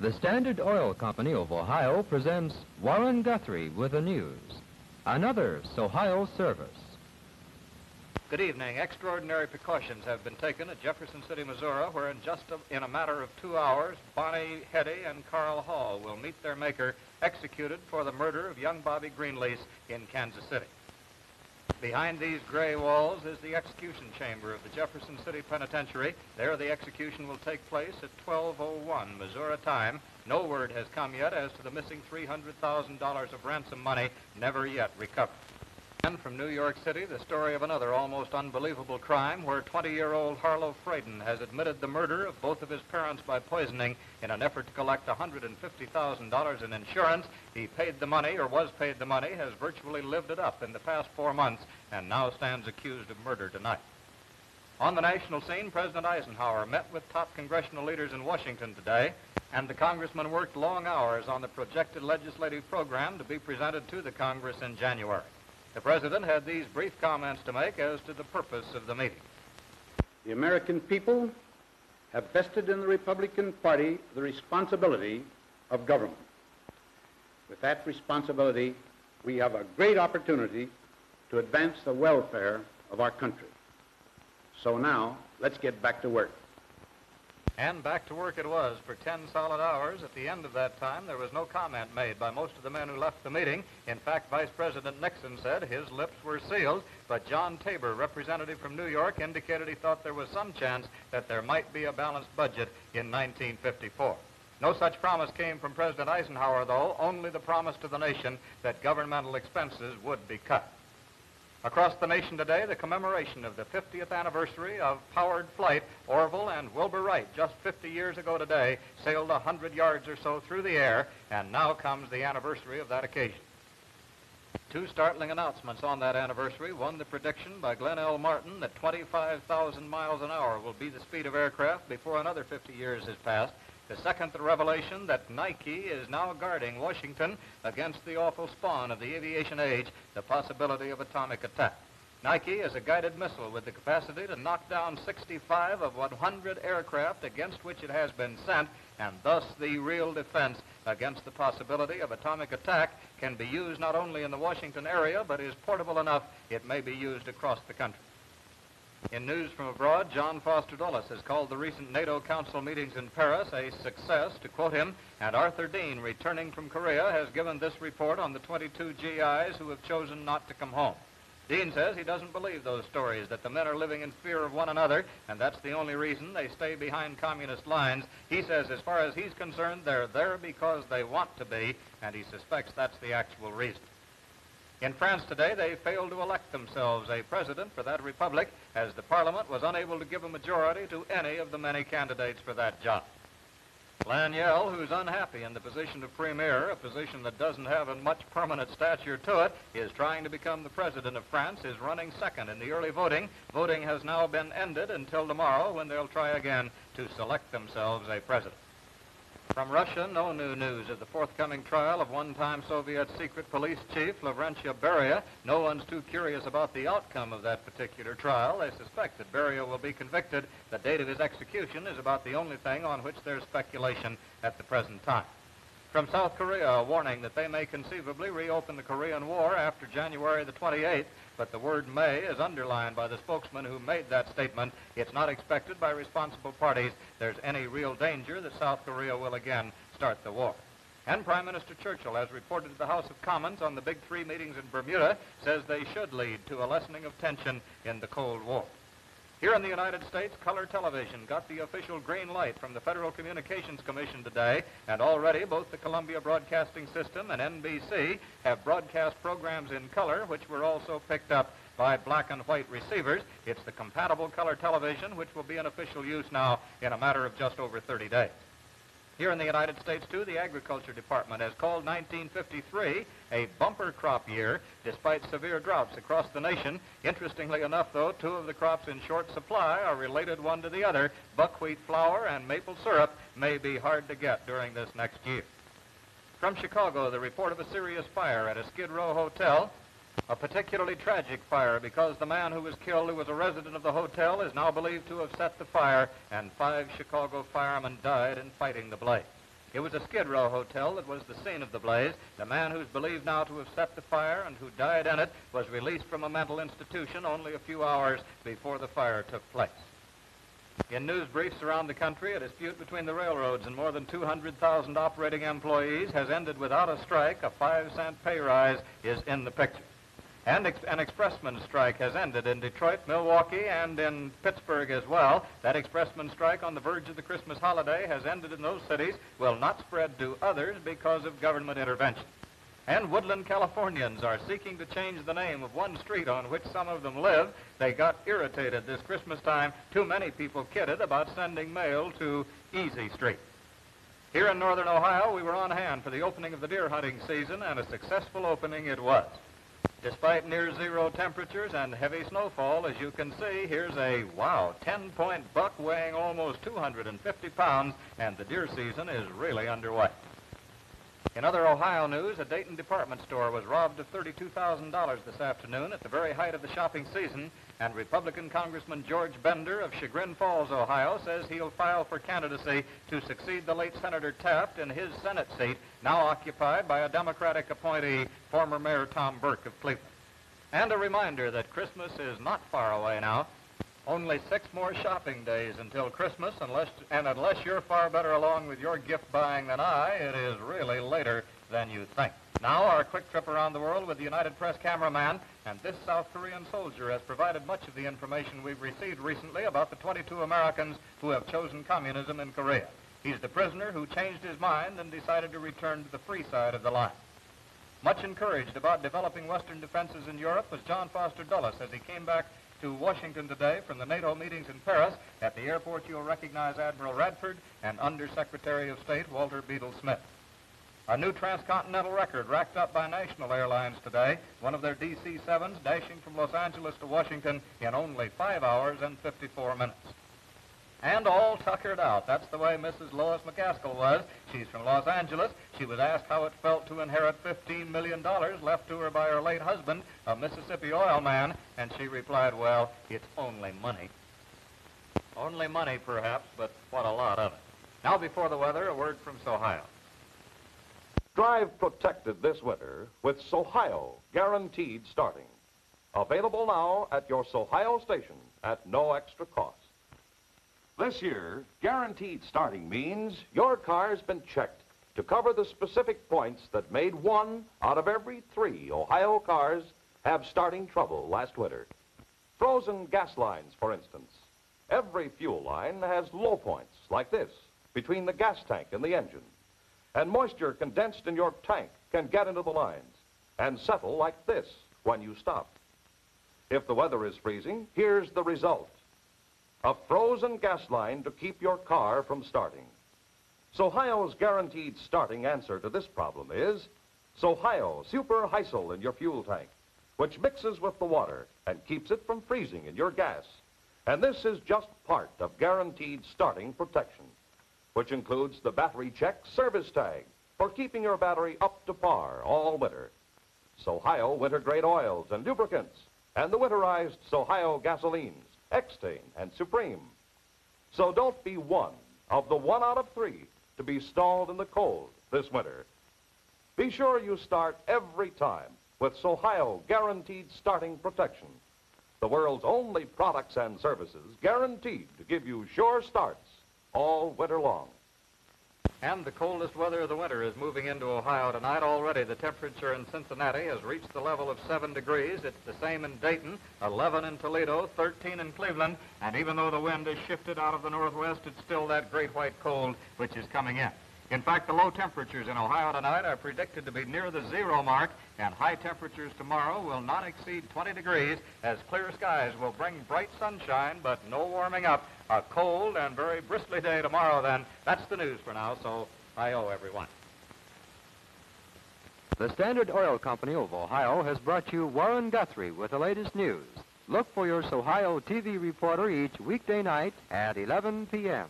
The Standard Oil Company of Ohio presents Warren Guthrie with the news. Another Sohio service. Good evening. Extraordinary precautions have been taken at Jefferson City, Missouri, where in a matter of 2 hours, Bonnie Heddy and Carl Hall will meet their maker, executed for the murder of young Bobby Greenlease in Kansas City. Behind these gray walls is the execution chamber of the Jefferson City Penitentiary. There the execution will take place at 12:01 Missouri time. No word has come yet as to the missing $300,000 of ransom money never yet recovered. And from New York City, the story of another almost unbelievable crime where 20-year-old Harlow Fraden has admitted the murder of both of his parents by poisoning in an effort to collect $150,000 in insurance. He paid the money, or was paid the money, has virtually lived it up in the past 4 months, and now stands accused of murder tonight. On the national scene, President Eisenhower met with top congressional leaders in Washington today, and the congressman worked long hours on the projected legislative program to be presented to the Congress in January. The President had these brief comments to make as to the purpose of the meeting. The American people have vested in the Republican Party the responsibility of government. With that responsibility, we have a great opportunity to advance the welfare of our country. So now, let's get back to work. And back to work it was for 10 solid hours. At the end of that time, there was no comment made by most of the men who left the meeting. In fact, Vice President Nixon said his lips were sealed, but John Tabor, representative from New York, indicated he thought there was some chance that there might be a balanced budget in 1954. No such promise came from President Eisenhower, though, only the promise to the nation that governmental expenses would be cut. Across the nation today, the commemoration of the 50th anniversary of powered flight, Orville and Wilbur Wright, just 50 years ago today, sailed 100 yards or so through the air, and now comes the anniversary of that occasion. Two startling announcements on that anniversary. One, the prediction by Glenn L. Martin that 25,000 miles an hour will be the speed of aircraft before another 50 years has passed. The second, the revelation that Nike is now guarding Washington against the awful spawn of the aviation age, the possibility of atomic attack. Nike is a guided missile with the capacity to knock down 65 of 100 aircraft against which it has been sent, and thus the real defense against the possibility of atomic attack can be used not only in the Washington area, but is portable enough it may be used across the country. In news from abroad, John Foster Dulles has called the recent NATO Council meetings in Paris a success, to quote him, and Arthur Dean, returning from Korea, has given this report on the 22 GIs who have chosen not to come home. Dean says he doesn't believe those stories, that the men are living in fear of one another, and that's the only reason they stay behind communist lines. He says as far as he's concerned, they're there because they want to be, and he suspects that's the actual reason. In France today, they failed to elect themselves a president for that republic, as the parliament was unable to give a majority to any of the many candidates for that job. Laniel, who's unhappy in the position of premier, a position that doesn't have a much permanent stature to it, is trying to become the president of France, is running second in the early voting. Voting has now been ended until tomorrow, when they'll try again to select themselves a president. From Russia, no new news of the forthcoming trial of one-time Soviet secret police chief Lavrentiy Beria. No one's too curious about the outcome of that particular trial. They suspect that Beria will be convicted. The date of his execution is about the only thing on which there's speculation at the present time. From South Korea, a warning that they may conceivably reopen the Korean War after January the 28th, but the word may is underlined by the spokesman who made that statement. It's not expected by responsible parties there's any real danger that South Korea will again start the war. And Prime Minister Churchill, as reported to the House of Commons on the Big Three meetings in Bermuda, says they should lead to a lessening of tension in the Cold War. Here in the United States, color television got the official green light from the Federal Communications Commission today, and already both the Columbia Broadcasting System and NBC have broadcast programs in color, which were also picked up by black and white receivers. It's the compatible color television, which will be in official use now in a matter of just over 30 days. Here in the United States, too, the Agriculture Department has called 1953 a bumper crop year, despite severe droughts across the nation. Interestingly enough, though, two of the crops in short supply are related one to the other. Buckwheat flour and maple syrup may be hard to get during this next year. From Chicago, the report of a serious fire at a Skid Row hotel. A particularly tragic fire because the man who was killed, who was a resident of the hotel, is now believed to have set the fire, and 5 Chicago firemen died in fighting the blaze. It was a Skid Row hotel that was the scene of the blaze. The man who's believed now to have set the fire and who died in it was released from a mental institution only a few hours before the fire took place. In news briefs around the country, a dispute between the railroads and more than 200,000 operating employees has ended without a strike. A 5-cent pay rise is in the picture. And an expressman strike has ended in Detroit, Milwaukee, and in Pittsburgh as well. That expressman strike on the verge of the Christmas holiday has ended in those cities, will not spread to others because of government intervention. And Woodland Californians are seeking to change the name of one street on which some of them live. They got irritated this Christmas time. Too many people kidded about sending mail to Easy Street. Here in northern Ohio, we were on hand for the opening of the deer hunting season, and a successful opening it was. Despite near-zero temperatures and heavy snowfall, as you can see, here's a, 10-point buck weighing almost 250 pounds, and the deer season is really underway. In other Ohio news, a Dayton department store was robbed of $32,000 this afternoon at the very height of the shopping season, and Republican Congressman George Bender of Chagrin Falls, Ohio, says he'll file for candidacy to succeed the late Senator Taft in his Senate seat, now occupied by a Democratic appointee, former Mayor Tom Burke of Cleveland. And a reminder that Christmas is not far away now. Only 6 more shopping days until Christmas, unless you're far better along with your gift buying than I, it is really later than you think. Now, our quick trip around the world with the United Press cameraman, and this South Korean soldier has provided much of the information we've received recently about the 22 Americans who have chosen communism in Korea. He's the prisoner who changed his mind and decided to return to the free side of the line. Much encouraged about developing Western defenses in Europe was John Foster Dulles as he came back to Washington today from the NATO meetings in Paris. At the airport, you'll recognize Admiral Radford and Under-Secretary of State Walter Beadle Smith. A new transcontinental record racked up by national airlines today, one of their DC-7s dashing from Los Angeles to Washington in only 5 hours and 54 minutes. And all tuckered out. That's the way Mrs. Lois McCaskill was. She's from Los Angeles. She was asked how it felt to inherit $15 million left to her by her late husband, a Mississippi oil man, and she replied, well, it's only money. Only money, perhaps, but what a lot of it. Now, before the weather, a word from Sohio. Drive protected this winter with Sohio guaranteed starting. Available now at your Sohio station at no extra cost. This year, guaranteed starting means your car's been checked to cover the specific points that made 1 out of every 3 Ohio cars have starting trouble last winter. Frozen gas lines, for instance. Every fuel line has low points like this between the gas tank and the engine. And moisture condensed in your tank can get into the lines and settle like this when you stop. If the weather is freezing, here's the result. A frozen gas line to keep your car from starting. Sohio's guaranteed starting answer to this problem is Sohio Super Hysel in your fuel tank, which mixes with the water and keeps it from freezing in your gas. And this is just part of guaranteed starting protection, which includes the battery check service tag for keeping your battery up to par all winter. Sohio winter-grade oils and lubricants, and the winterized Sohio gasolines, Extane and Supreme. So don't be one of the 1 out of 3 to be stalled in the cold this winter. Be sure you start every time with Sohio guaranteed starting protection, the world's only products and services guaranteed to give you sure starts all winter long. And the coldest weather of the winter is moving into Ohio tonight. Already the temperature in Cincinnati has reached the level of 7 degrees. It's the same in Dayton, 11 in Toledo, 13 in Cleveland. And even though the wind has shifted out of the northwest, it's still that great white cold which is coming in. In fact, the low temperatures in Ohio tonight are predicted to be near the 0 mark, and high temperatures tomorrow will not exceed 20 degrees, as clear skies will bring bright sunshine, but no warming up. A cold and very bristly day tomorrow, then. That's the news for now, so hi-yo, everyone. The Standard Oil Company of Ohio has brought you Warren Guthrie with the latest news. Look for your Sohio TV reporter each weekday night at 11 p.m.